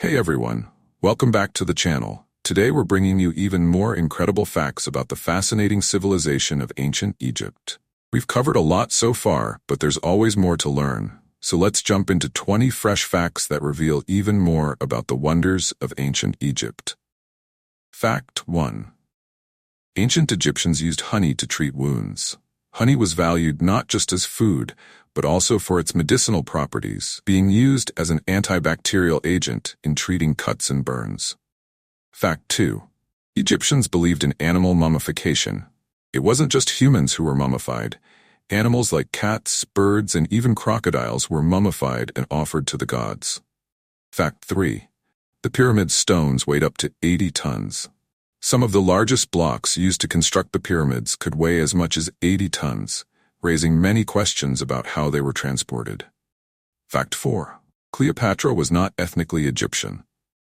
Hey everyone, welcome back to the channel. Today we're bringing you even more incredible facts about the fascinating civilization of ancient Egypt. We've covered a lot so far, but there's always more to learn. So let's jump into 20 fresh facts that reveal even more about the wonders of ancient Egypt. Fact 1. Ancient Egyptians used honey to treat wounds. Honey was valued not just as food, but also for its medicinal properties, being used as an antibacterial agent in treating cuts and burns. Fact 2. Egyptians believed in animal mummification. It wasn't just humans who were mummified. Animals like cats, birds, and even crocodiles were mummified and offered to the gods. Fact 3. The pyramid stones weighed up to 80 tons. Some of the largest blocks used to construct the pyramids could weigh as much as 80 tons, raising many questions about how they were transported. Fact 4. Cleopatra was not ethnically Egyptian.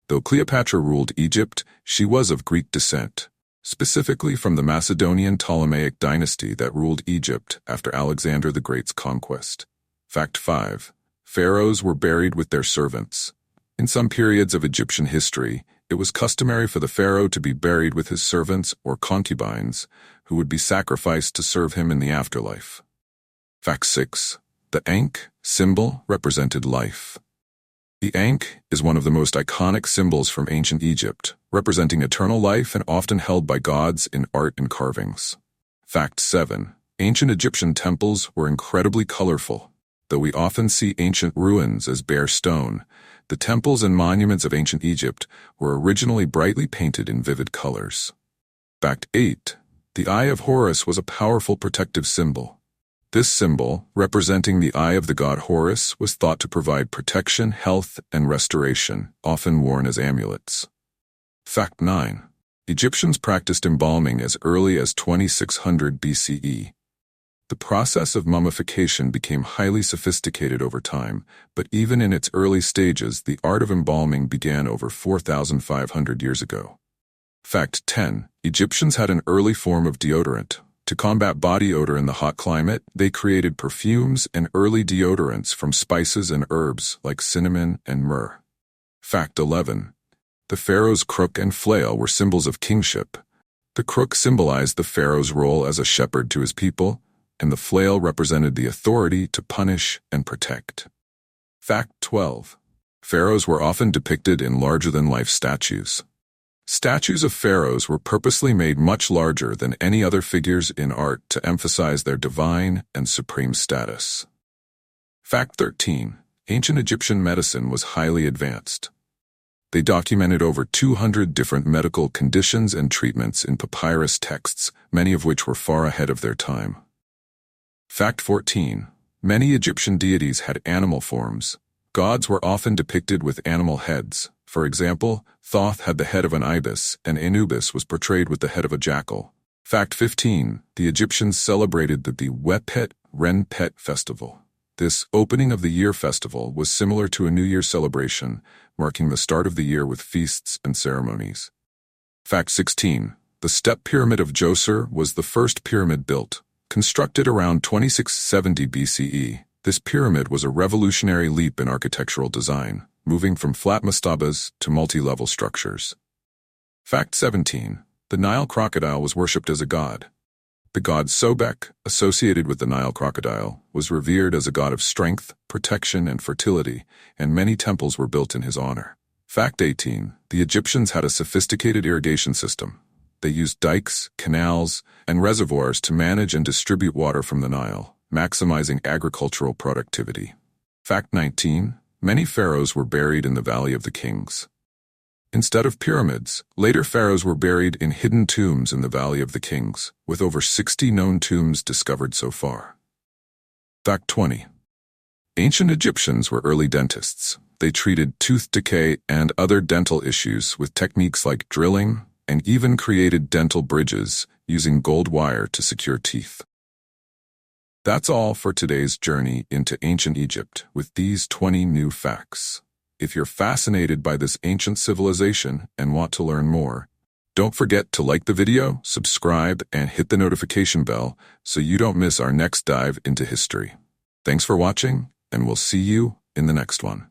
Though Cleopatra ruled Egypt, she was of Greek descent, specifically from the Macedonian Ptolemaic dynasty that ruled Egypt after Alexander the Great's conquest. Fact 5. Pharaohs were buried with their servants. In some periods of Egyptian history, it was customary for the pharaoh to be buried with his servants or concubines, who would be sacrificed to serve him in the afterlife. Fact 6. The Ankh symbol represented life. The Ankh is one of the most iconic symbols from ancient Egypt, representing eternal life and often held by gods in art and carvings. Fact 7. Ancient Egyptian temples were incredibly colorful. Though we often see ancient ruins as bare stone, the temples and monuments of ancient Egypt were originally brightly painted in vivid colors. Fact 8. The Eye of Horus was a powerful protective symbol. This symbol, representing the eye of the god Horus, was thought to provide protection, health, and restoration, often worn as amulets. Fact 9. Egyptians practiced embalming as early as 2600 BCE. The process of mummification became highly sophisticated over time, but even in its early stages, the art of embalming began over 4,500 years ago. Fact 10. Egyptians had an early form of deodorant. To combat body odor in the hot climate, they created perfumes and early deodorants from spices and herbs like cinnamon and myrrh. Fact 11. The pharaoh's crook and flail were symbols of kingship. The crook symbolized the pharaoh's role as a shepherd to his people, and the flail represented the authority to punish and protect. Fact 12. Pharaohs were often depicted in larger-than-life statues. Statues of pharaohs were purposely made much larger than any other figures in art to emphasize their divine and supreme status. Fact 13. Ancient Egyptian medicine was highly advanced. They documented over 200 different medical conditions and treatments in papyrus texts, many of which were far ahead of their time. Fact 14. Many Egyptian deities had animal forms. Gods were often depicted with animal heads. For example, Thoth had the head of an ibis, and Anubis was portrayed with the head of a jackal. Fact 15. The Egyptians celebrated the Wepet Renpet festival. This opening of the year festival was similar to a New Year celebration, marking the start of the year with feasts and ceremonies. Fact 16. The Step Pyramid of Djoser was the first pyramid built. Constructed around 2670 BCE, this pyramid was a revolutionary leap in architectural design, moving from flat mastabas to multi-level structures. Fact 17. The Nile crocodile was worshipped as a god. The god Sobek, associated with the Nile crocodile, was revered as a god of strength, protection, and fertility, and many temples were built in his honor. Fact 18. The Egyptians had a sophisticated irrigation system. They used dikes, canals, and reservoirs to manage and distribute water from the Nile, maximizing agricultural productivity. Fact 19. Many pharaohs were buried in the Valley of the Kings. Instead of pyramids, later pharaohs were buried in hidden tombs in the Valley of the Kings, with over 60 known tombs discovered so far. Fact 20. Ancient Egyptians were early dentists. They treated tooth decay and other dental issues with techniques like drilling, and even created dental bridges using gold wire to secure teeth. That's all for today's journey into ancient Egypt with these 20 new facts. If you're fascinated by this ancient civilization and want to learn more, don't forget to like the video, subscribe, and hit the notification bell so you don't miss our next dive into history. Thanks for watching, and we'll see you in the next one.